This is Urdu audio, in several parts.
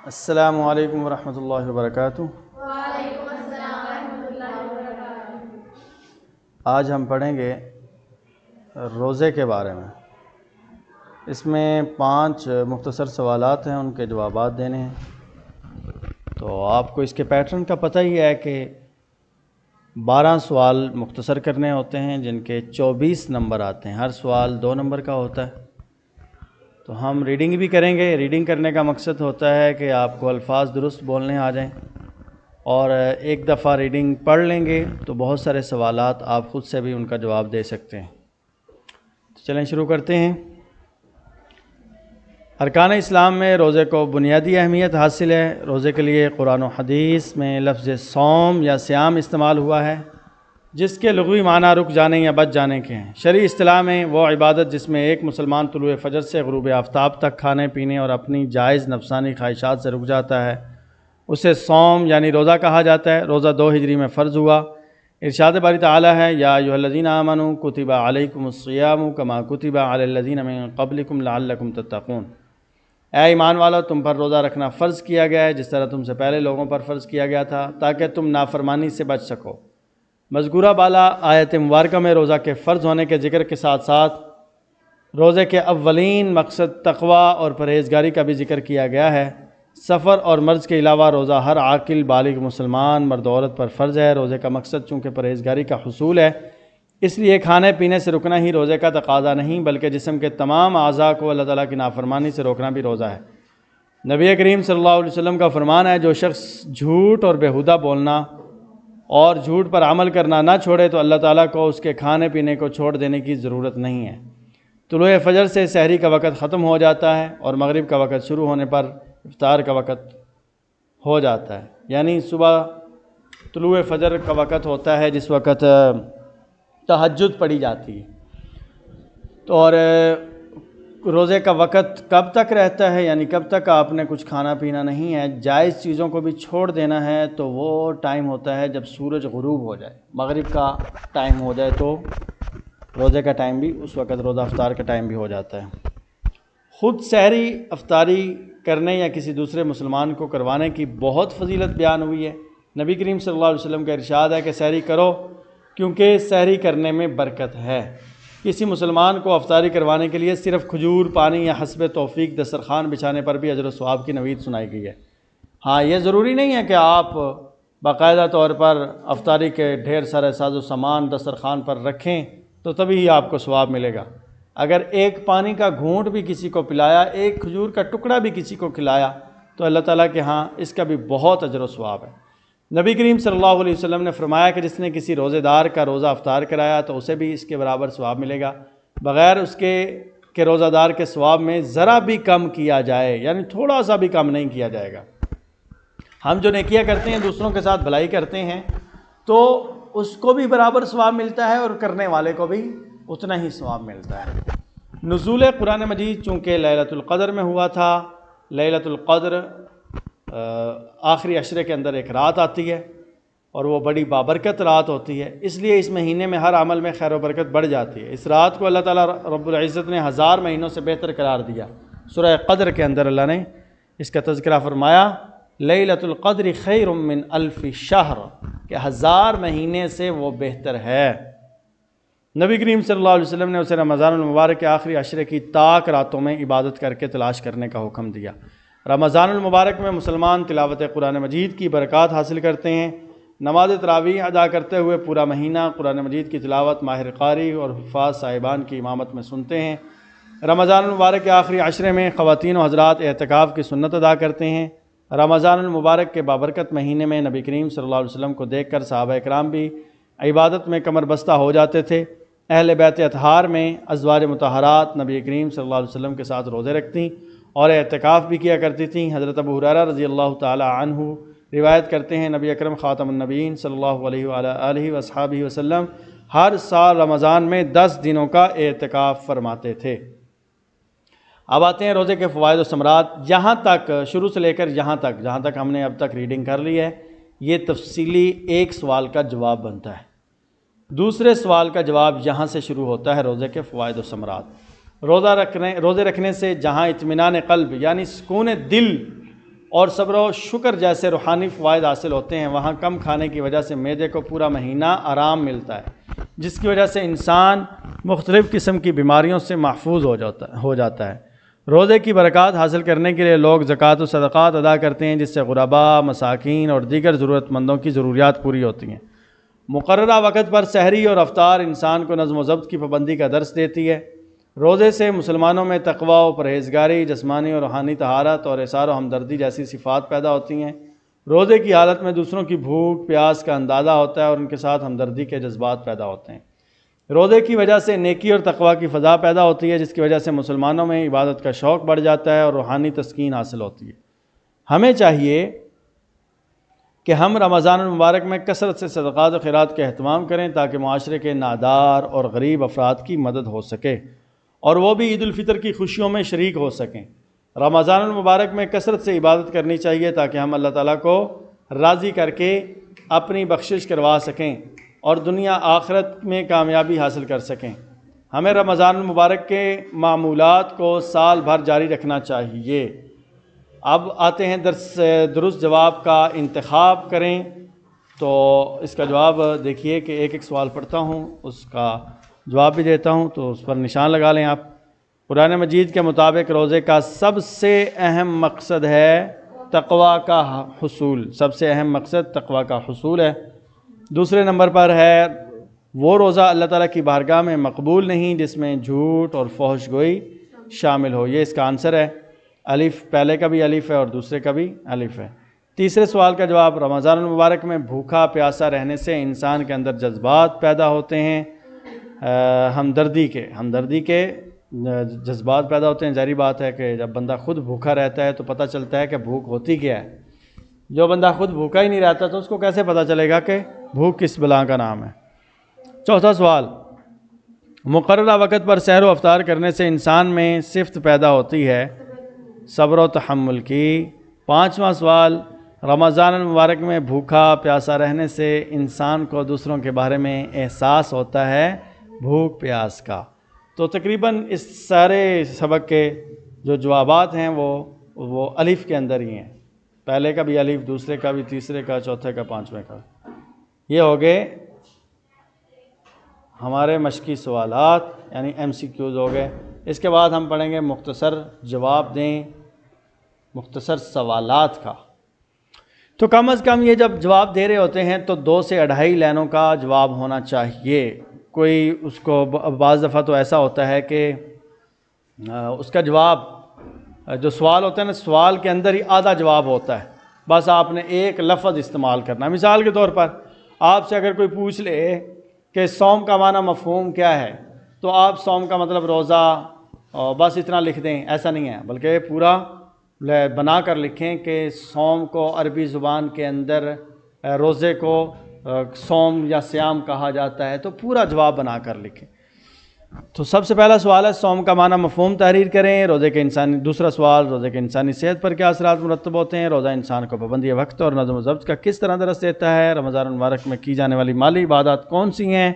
السلام علیکم ورحمۃ اللہ وبرکاتہ۔ وعلیکم السلام ورحمۃ اللہ وبرکاتہ۔ آج ہم پڑھیں گے روزے کے بارے میں۔ اس میں 5 مختصر سوالات ہیں، ان کے جوابات دینے ہیں۔ تو آپ کو اس کے پیٹرن کا پتہ ہی ہے کہ 12 سوال مختصر کرنے ہوتے ہیں جن کے 24 نمبر آتے ہیں، ہر سوال 2 نمبر کا ہوتا ہے۔ تو ہم ریڈنگ بھی کریں گے۔ ریڈنگ کرنے کا مقصد ہوتا ہے کہ آپ کو الفاظ درست بولنے آ جائیں، اور ایک دفعہ ریڈنگ پڑھ لیں گے تو بہت سارے سوالات آپ خود سے بھی ان کا جواب دے سکتے ہیں۔ تو چلیں شروع کرتے ہیں۔ ارکان اسلام میں روزے کو بنیادی اہمیت حاصل ہے۔ روزے کے لیے قرآن و حدیث میں لفظ صوم یا صیام استعمال ہوا ہے، جس کے لغوی معنی رک جانے یا بچ جانے کے ہیں۔ شرعی اصطلاح میں وہ عبادت جس میں ایک مسلمان طلوع فجر سے غروب آفتاب تک کھانے پینے اور اپنی جائز نفسانی خواہشات سے رک جاتا ہے، اسے صوم یعنی روزہ کہا جاتا ہے۔ روزہ 2 ہجری میں فرض ہوا۔ ارشاد باری تعالیٰ ہے، یا ایھا الذین آمنوا کتب علیکم الصیام کما کتب علی الذین من قبلکم لعلکم تتقون۔ اے ایمان والو، تم پر روزہ رکھنا فرض کیا گیا ہے جس طرح تم سے پہلے لوگوں پر فرض کیا گیا تھا، تاکہ تم نافرمانی سے بچ سکو۔ مذکورہ بالا آیت مبارکہ میں روزہ کے فرض ہونے کے ذکر کے ساتھ ساتھ روزے کے اولین مقصد تقوی اور پرہیزگاری کا بھی ذکر کیا گیا ہے۔ سفر اور مرض کے علاوہ روزہ ہر عاقل بالغ مسلمان مرد و عورت پر فرض ہے۔ روزے کا مقصد چونکہ پرہیزگاری کا حصول ہے، اس لیے کھانے پینے سے رکنا ہی روزے کا تقاضا نہیں، بلکہ جسم کے تمام اعضاء کو اللہ تعالیٰ کی نافرمانی سے روکنا بھی روزہ ہے۔ نبی کریم صلی اللہ علیہ وسلم کا فرمان ہے، جو شخص جھوٹ اور بیہودہ بولنا اور جھوٹ پر عمل کرنا نہ چھوڑے تو اللہ تعالیٰ کو اس کے کھانے پینے کو چھوڑ دینے کی ضرورت نہیں ہے۔ طلوع فجر سے سحری کا وقت ختم ہو جاتا ہے اور مغرب کا وقت شروع ہونے پر افطار کا وقت ہو جاتا ہے، یعنی صبح طلوع فجر کا وقت ہوتا ہے جس وقت تہجد پڑھی جاتی ہے۔ تو اور روزے کا وقت کب تک رہتا ہے، یعنی کب تک آپ نے کچھ کھانا پینا نہیں ہے، جائز چیزوں کو بھی چھوڑ دینا ہے، تو وہ ٹائم ہوتا ہے جب سورج غروب ہو جائے، مغرب کا ٹائم ہو جائے تو روزے کا ٹائم بھی اس وقت روزہ افطار کا ٹائم بھی ہو جاتا ہے۔ خود سحری افطاری کرنے یا کسی دوسرے مسلمان کو کروانے کی بہت فضیلت بیان ہوئی ہے۔ نبی کریم صلی اللہ علیہ وسلم کا ارشاد ہے کہ سحری کرو کیونکہ سحری کرنے میں برکت ہے۔ کسی مسلمان کو افطاری کروانے کے لیے صرف کھجور، پانی یا حسب توفیق دسترخوان بچھانے پر بھی اجر و ثواب کی نوید سنائی گئی ہے۔ ہاں، یہ ضروری نہیں ہے کہ آپ باقاعدہ طور پر افطاری کے ڈھیر سارے ساز و سامان دسترخوان پر رکھیں تو تبھی ہی آپ کو ثواب ملے گا۔ اگر ایک پانی کا گھونٹ بھی کسی کو پلایا، ایک کھجور کا ٹکڑا بھی کسی کو کھلایا تو اللہ تعالیٰ کے ہاں اس کا بھی بہت اجر و ثواب ہے۔ نبی کریم صلی اللہ علیہ وسلم نے فرمایا کہ جس نے کسی روزے دار کا روزہ افطار کرایا تو اسے بھی اس کے برابر ثواب ملے گا، بغیر اس کے کہ روزہ دار کے ثواب میں ذرا بھی کم کیا جائے، یعنی تھوڑا سا بھی کم نہیں کیا جائے گا۔ ہم جو نیکیاں کرتے ہیں، دوسروں کے ساتھ بھلائی کرتے ہیں، تو اس کو بھی برابر ثواب ملتا ہے اور کرنے والے کو بھی اتنا ہی ثواب ملتا ہے۔ نزول قرآن مجید چونکہ لیلۃ القدر میں ہوا تھا، لیلۃ القدر آخری عشرے کے اندر ایک رات آتی ہے اور وہ بڑی بابرکت رات ہوتی ہے، اس لیے اس مہینے میں ہر عمل میں خیر و برکت بڑھ جاتی ہے۔ اس رات کو اللہ تعالیٰ رب العزت نے 1000 مہینوں سے بہتر قرار دیا۔ سورہ قدر کے اندر اللہ نے اس کا تذکرہ فرمایا، لیلۃ القدر خیر من 1000 شہر، کہ 1000 مہینے سے وہ بہتر ہے۔ نبی کریم صلی اللہ علیہ وسلم نے اسے رمضان المبارک کے آخری عشرے کی طاق راتوں میں عبادت کر کے تلاش کرنے کا حکم دیا۔ رمضان المبارک میں مسلمان تلاوت قرآن مجید کی برکات حاصل کرتے ہیں۔ نماز تراویح ادا کرتے ہوئے پورا مہینہ قرآن مجید کی تلاوت ماہر قاری اور حفاظ صاحبان کی امامت میں سنتے ہیں۔ رمضان المبارک کے آخری عشرے میں خواتین و حضرات اعتکاف کی سنت ادا کرتے ہیں۔ رمضان المبارک کے بابرکت مہینے میں نبی کریم صلی اللہ علیہ وسلم کو دیکھ کر صحابہ اکرام بھی عبادت میں کمر بستہ ہو جاتے تھے۔ اہل بیت اطہار میں ازواج مطہرات نبی کریم صلی اللہ علیہ وسلم کے ساتھ روزے رکھتیں اور اعتکاف بھی کیا کرتی تھیں۔ حضرت ابو ہریرہ رضی اللہ تعالی عنہ روایت کرتے ہیں، نبی اکرم خاتم النبیین صلی اللہ علیہ وآلہ وصحبہ وسلم ہر سال رمضان میں 10 دنوں کا اعتکاف فرماتے تھے۔ اب آتے ہیں روزے کے فوائد و ثمرات۔ یہاں تک شروع سے لے کر جہاں تک ہم نے اب تک ریڈنگ کر لی ہے، یہ تفصیلی ایک سوال کا جواب بنتا ہے۔ دوسرے سوال کا جواب یہاں سے شروع ہوتا ہے، روزے کے فوائد و ثمرات۔ روزے رکھنے سے جہاں اطمینان قلب یعنی سکون دل اور صبر و شکر جیسے روحانی فوائد حاصل ہوتے ہیں، وہاں کم کھانے کی وجہ سے معدے کو پورا مہینہ آرام ملتا ہے، جس کی وجہ سے انسان مختلف قسم کی بیماریوں سے محفوظ ہو جاتا ہے۔ روزے کی برکات حاصل کرنے کے لیے لوگ زکوٰۃ و صدقات ادا کرتے ہیں، جس سے غرباء، مساکین اور دیگر ضرورت مندوں کی ضروریات پوری ہوتی ہیں۔ مقررہ وقت پر سحری اور افطار انسان کو نظم و ضبط کی پابندی کا درس دیتی ہے۔ روزے سے مسلمانوں میں تقویٰ و پرہیزگاری، جسمانی اور روحانی طہارت اور اثار و ہمدردی جیسی صفات پیدا ہوتی ہیں۔ روزے کی حالت میں دوسروں کی بھوک پیاس کا اندازہ ہوتا ہے اور ان کے ساتھ ہمدردی کے جذبات پیدا ہوتے ہیں۔ روزے کی وجہ سے نیکی اور تقویٰ کی فضا پیدا ہوتی ہے، جس کی وجہ سے مسلمانوں میں عبادت کا شوق بڑھ جاتا ہے اور روحانی تسکین حاصل ہوتی ہے۔ ہمیں چاہیے کہ ہم رمضان المبارک میں کثرت سے صدقات و خیرات کا اہتمام کریں تاکہ معاشرے کے نادار اور غریب افراد کی مدد ہو سکے اور وہ بھی عید الفطر کی خوشیوں میں شریک ہو سکیں۔ رمضان المبارک میں کثرت سے عبادت کرنی چاہیے تاکہ ہم اللہ تعالیٰ کو راضی کر کے اپنی بخشش کروا سکیں اور دنیا آخرت میں کامیابی حاصل کر سکیں۔ ہمیں رمضان المبارک کے معمولات کو سال بھر جاری رکھنا چاہیے۔ اب آتے ہیں درست جواب کا انتخاب کریں۔ تو اس کا جواب دیکھیے کہ ایک سوال پڑھتا ہوں، اس کا جواب بھی دیتا ہوں، تو اس پر نشان لگا لیں آپ۔ قرآن مجید کے مطابق روزے کا سب سے اہم مقصد ہے تقویٰ کا حصول۔ سب سے اہم مقصد تقویٰ کا حصول ہے۔ دوسرے نمبر پر ہے وہ روزہ اللہ تعالیٰ کی بارگاہ میں مقبول نہیں جس میں جھوٹ اور فحش گوئی شامل ہو۔ یہ اس کا آنسر ہے۔ الف، پہلے کا بھی الف ہے اور دوسرے کا بھی الف ہے۔ تیسرے سوال کا جواب، رمضان المبارک میں بھوکا پیاسا رہنے سے انسان کے اندر جذبات پیدا ہوتے ہیں، ہمدردی کے جذبات پیدا ہوتے ہیں۔ ظاہری بات ہے کہ جب بندہ خود بھوکا رہتا ہے تو پتہ چلتا ہے کہ بھوک ہوتی کیا ہے۔ جو بندہ خود بھوکا ہی نہیں رہتا تو اس کو کیسے پتہ چلے گا کہ بھوک کس بلا کا نام ہے۔ چوتھا سوال، مقررہ وقت پر سحر و افطار کرنے سے انسان میں صفت پیدا ہوتی ہے صبر و تحمل کی۔ پانچواں سوال، رمضان المبارک میں بھوکا پیاسا رہنے سے انسان کو دوسروں کے بارے میں احساس ہوتا ہے بھوک پیاس کا۔ تو تقریباً اس سارے سبق کے جو جوابات ہیں وہ الف کے اندر ہی ہیں۔ پہلے کا بھی الف، دوسرے کا بھی، تیسرے کا، چوتھے کا، پانچویں کا۔ یہ ہو گئے ہمارے مشقی سوالات، یعنی ایم سی کیوز ہو گئے۔ اس کے بعد ہم پڑھیں گے مختصر جواب دیں مختصر سوالات کا۔ تو کم از کم یہ جب جواب دے رہے ہوتے ہیں تو 2 سے 2.5 لائنوں کا جواب ہونا چاہیے۔ کوئی اس کو بعض دفعہ تو ایسا ہوتا ہے کہ اس کا جواب جو سوال ہوتا ہے نا، سوال کے اندر ہی آدھا جواب ہوتا ہے، بس آپ نے ایک لفظ استعمال کرنا ہے۔ مثال کے طور پر آپ سے اگر کوئی پوچھ لے کہ صوم کا معنی مفہوم کیا ہے، تو آپ صوم کا مطلب روزہ بس اتنا لکھ دیں، ایسا نہیں ہے، بلکہ پورا بنا کر لکھیں کہ صوم کو عربی زبان کے اندر روزے کو صوم یا صیام کہا جاتا ہے، تو پورا جواب بنا کر لکھیں۔ تو سب سے پہلا سوال ہے صوم کا معنی مفہوم تحریر کریں۔ دوسرا سوال، روزے کے انسانی صحت پر کیا اثرات مرتب ہوتے ہیں؟ روزہ انسان کو پابندی وقت اور نظم و ضبط کا کس طرح درس دیتا ہے؟ رمضان المبارک میں کی جانے والی مالی عبادات کون سی ہیں؟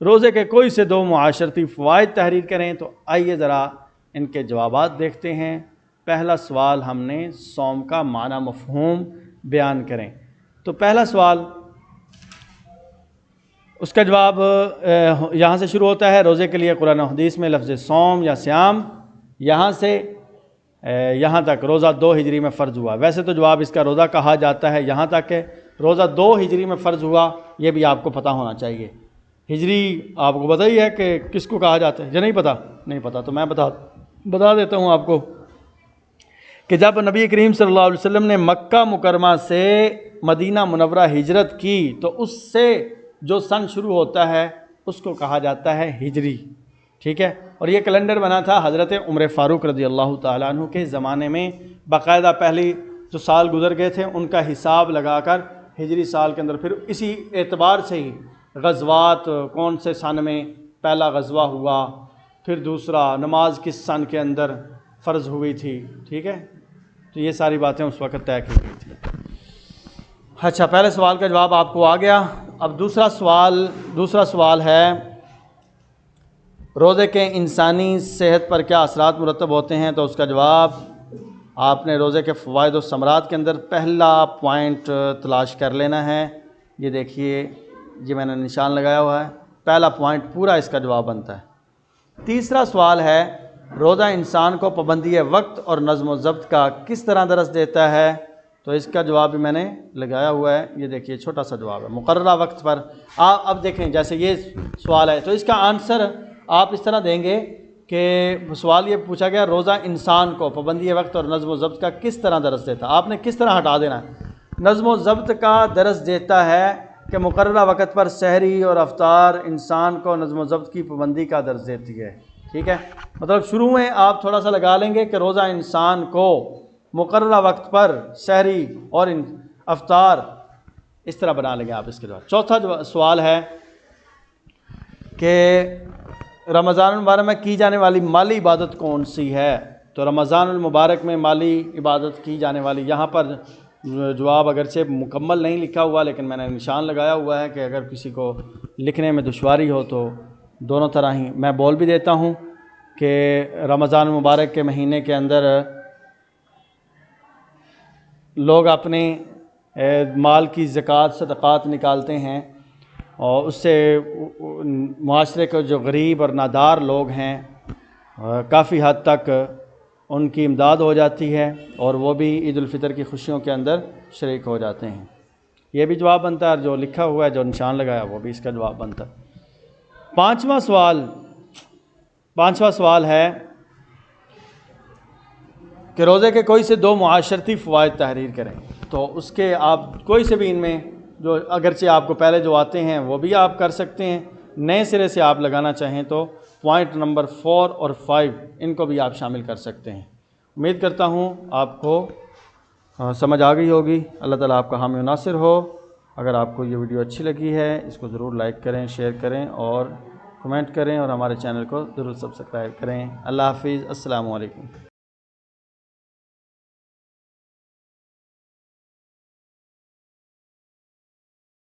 روزے کے کوئی سے 2 معاشرتی فوائد تحریر کریں۔ تو آئیے ذرا ان کے جوابات دیکھتے ہیں۔ پہلا سوال ہم نے صوم کا معنی مفہوم بیان کریں۔ تو پہلا سوال، اس کا جواب یہاں سے شروع ہوتا ہے۔ روزے کے لیے قرآن و حدیث میں لفظ صوم یا صیام یہاں سے یہاں تک روزہ 2 ہجری میں فرض ہوا۔ ویسے تو جواب اس کا روزہ کہا جاتا ہے، یہاں تک کہ روزہ 2 ہجری میں فرض ہوا یہ بھی آپ کو پتہ ہونا چاہیے۔ ہجری آپ کو پتہ ہی ہے کہ کس کو کہا جاتا ہے، جو نہیں پتہ تو میں بتا دیتا ہوں آپ کو کہ جب نبی کریم صلی اللہ علیہ وسلم نے مکہ مکرمہ سے مدینہ منورہ ہجرت کی تو اس سے جو سن شروع ہوتا ہے اس کو کہا جاتا ہے ہجری، ٹھیک ہے۔ اور یہ کیلنڈر بنا تھا حضرت عمر فاروق رضی اللہ تعالیٰ عنہ کے زمانے میں، باقاعدہ پہلی جو سال گزر گئے تھے ان کا حساب لگا کر ہجری سال کے اندر پھر اسی اعتبار سے ہی غزوات کون سے سن میں پہلا غزوہ ہوا، پھر دوسرا نماز کس سن کے اندر فرض ہوئی تھی، ٹھیک ہے۔ تو یہ ساری باتیں اس وقت طے کی گئی تھی۔ اچھا، پہلے سوال کا جواب آپ کو آ گیا۔ اب دوسرا سوال ہے روزے کے انسانی صحت پر کیا اثرات مرتب ہوتے ہیں؟ تو اس کا جواب آپ نے روزے کے فوائد و ثمرات کے اندر پہلا پوائنٹ تلاش کر لینا ہے. یہ دیکھیے، یہ میں نے نشان لگایا ہوا ہے، پہلا پوائنٹ پورا اس کا جواب بنتا ہے. تیسرا سوال ہے، روزہ انسان کو پابندی وقت اور نظم و ضبط کا کس طرح درس دیتا ہے؟ تو اس کا جواب بھی میں نے لگایا ہوا ہے. یہ دیکھیے چھوٹا سا جواب ہے، مقررہ وقت پر. اب دیکھیں، جیسے یہ سوال ہے تو اس کا آنسر آپ اس طرح دیں گے کہ سوال یہ پوچھا گیا، روزہ انسان کو پابندی وقت اور نظم و ضبط کا کس طرح درس دیتا ہے. آپ نے کس طرح ہٹا دینا ہے. نظم و ضبط کا درس دیتا ہے کہ مقررہ وقت پر سحری اور افطار انسان کو نظم و ضبط کی پابندی کا درس دیتی ہے. ٹھیک ہے، مطلب شروع میں آپ تھوڑا سا لگا لیں گے کہ روزہ انسان کو مقررہ وقت پر سحری اور افطار، اس طرح بنا لیں گے آپ اس کے بعد. چوتھا سوال ہے کہ رمضان المبارک میں کی جانے والی مالی عبادت کون سی ہے؟ تو رمضان المبارک میں مالی عبادت کی جانے والی، یہاں پر جواب اگرچہ مکمل نہیں لکھا ہوا لیکن میں نے نشان لگایا ہوا ہے کہ اگر کسی کو لکھنے میں دشواری ہو تو دونوں طرح ہی میں بول بھی دیتا ہوں کہ رمضان المبارک کے مہینے کے اندر لوگ اپنے مال کی زکوٰۃ صدقات نکالتے ہیں اور اس سے معاشرے کے جو غریب اور نادار لوگ ہیں کافی حد تک ان کی امداد ہو جاتی ہے اور وہ بھی عید الفطر کی خوشیوں کے اندر شریک ہو جاتے ہیں. یہ بھی جواب بنتا ہے، جو لکھا ہوا ہے جو نشان لگایا وہ بھی اس کا جواب بنتا ہے. پانچواں سوال ہے کہ روزے کے کوئی سے 2 معاشرتی فوائد تحریر کریں. تو اس کے آپ کوئی سے بھی ان میں جو اگرچہ آپ کو پہلے جو آتے ہیں وہ بھی آپ کر سکتے ہیں، نئے سرے سے آپ لگانا چاہیں تو پوائنٹ نمبر 4 اور 5 ان کو بھی آپ شامل کر سکتے ہیں. امید کرتا ہوں آپ کو سمجھ آ گئی ہوگی. اللہ تعالیٰ آپ کا حامی و ناصر ہو. اگر آپ کو یہ ویڈیو اچھی لگی ہے اس کو ضرور لائک کریں، شیئر کریں اور کمنٹ کریں اور ہمارے چینل کو ضرور سبسکرائب کریں. اللہ حافظ. السلام علیکم.